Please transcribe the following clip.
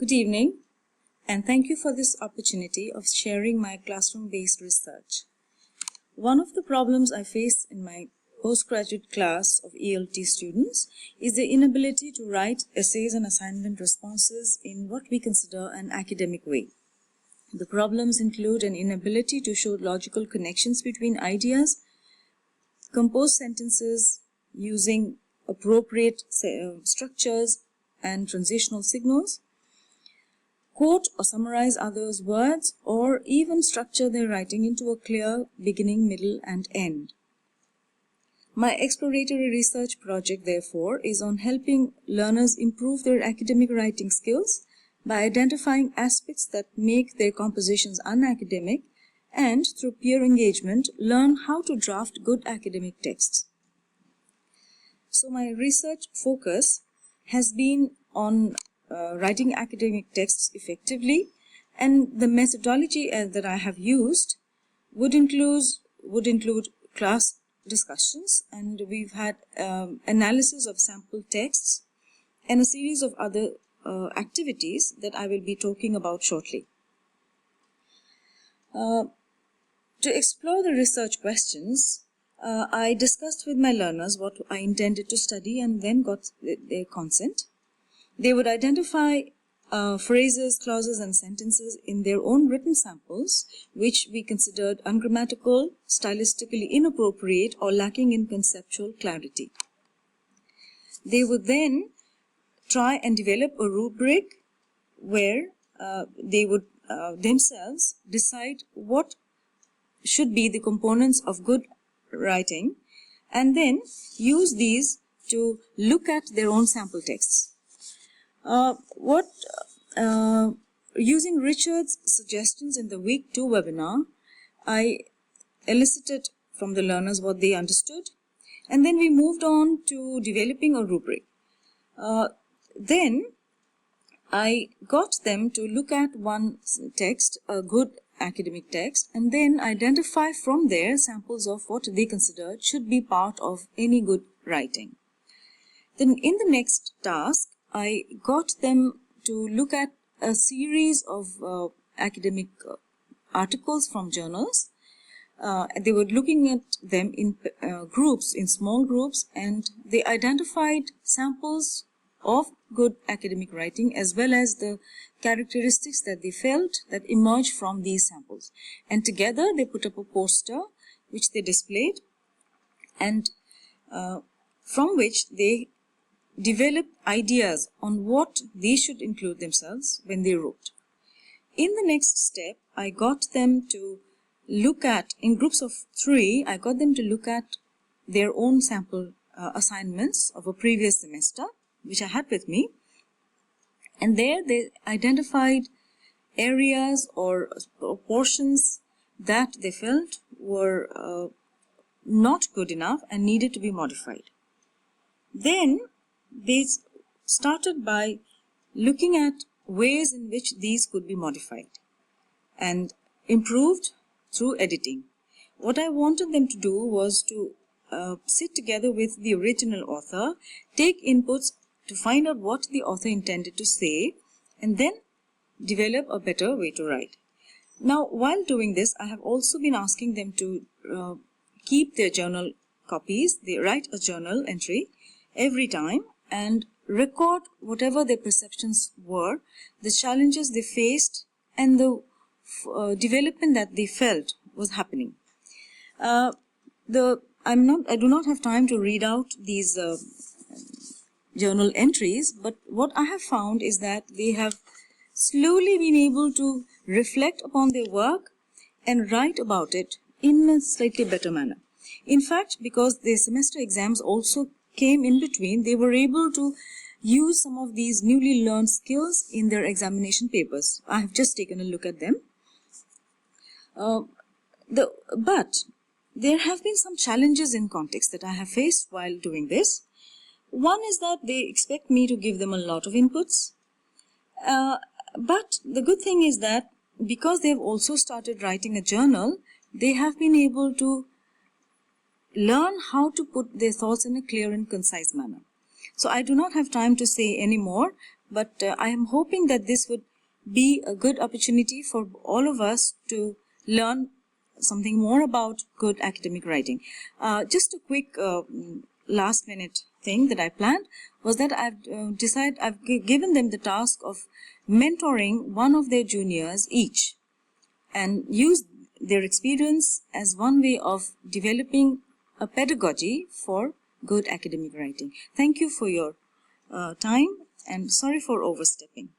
Good evening, and thank you for this opportunity of sharing my classroom-based research. One of the problems I face in my postgraduate class of ELT students is the inability to write essays and assignment responses in what we consider an academic way. The problems include an inability to show logical connections between ideas, compose sentences using appropriate structures and transitional signals, quote or summarize others' words, or even structure their writing into a clear beginning, middle, and end. My exploratory research project, therefore, is on helping learners improve their academic writing skills by identifying aspects that make their compositions unacademic and, through peer engagement, learn how to draft good academic texts. So my research focus has been on writing academic texts effectively, and the methodology that I have used would include class discussions, and we've had analysis of sample texts and a series of other activities that I will be talking about shortly. To explore the research questions, I discussed with my learners what I intended to study and then got their consent. They would identify phrases, clauses, and sentences in their own written samples, which we considered ungrammatical, stylistically inappropriate, or lacking in conceptual clarity. They would then try and develop a rubric where they would themselves decide what should be the components of good writing, and then use these to look at their own sample texts. Using Richard's suggestions in the week 2 webinar, I elicited from the learners what they understood, and then we moved on to developing a rubric. Then I got them to look at one text, a good academic text, and then identify from there samples of what they considered should be part of any good writing. Then in the next task, I got them to look at a series of academic articles from journals. They were looking at them in groups, in small groups, and they identified samples of good academic writing as well as the characteristics that they felt that emerged from these samples. And together they put up a poster which they displayed, and from which they developed ideas on what they should include themselves when they wrote. In the next step, I got them to look at, in groups of 3, I got them to look at their own sample assignments of a previous semester, which I had with me. And there they identified areas or portions that they felt were not good enough and needed to be modified. Then they started by looking at ways in which these could be modified and improved through editing. What I wanted them to do was to sit together with the original author, take inputs to find out what the author intended to say, and then develop a better way to write. Now, while doing this, I have also been asking them to keep their journal copies. They write a journal entry every time and record whatever their perceptions were, the challenges they faced, and the development that they felt was happening. I do not have time to read out these journal entries, but what I have found is that they have slowly been able to reflect upon their work and write about it in a slightly better manner. In fact, because their semester exams also came in between, they were able to use some of these newly learned skills in their examination papers. I have just taken a look at them. But there have been some challenges in context that I have faced while doing this. One is that they expect me to give them a lot of inputs. But the good thing is that because they have also started writing a journal, they have been able to learn how to put their thoughts in a clear and concise manner. So I do not have time to say any more, but I am hoping that this would be a good opportunity for all of us to learn something more about good academic writing. Just a quick last minute thing that I planned was that I've given them the task of mentoring one of their juniors each, and use their experience as one way of developing a pedagogy for good academic writing. Thank you for your time, and sorry for overstepping.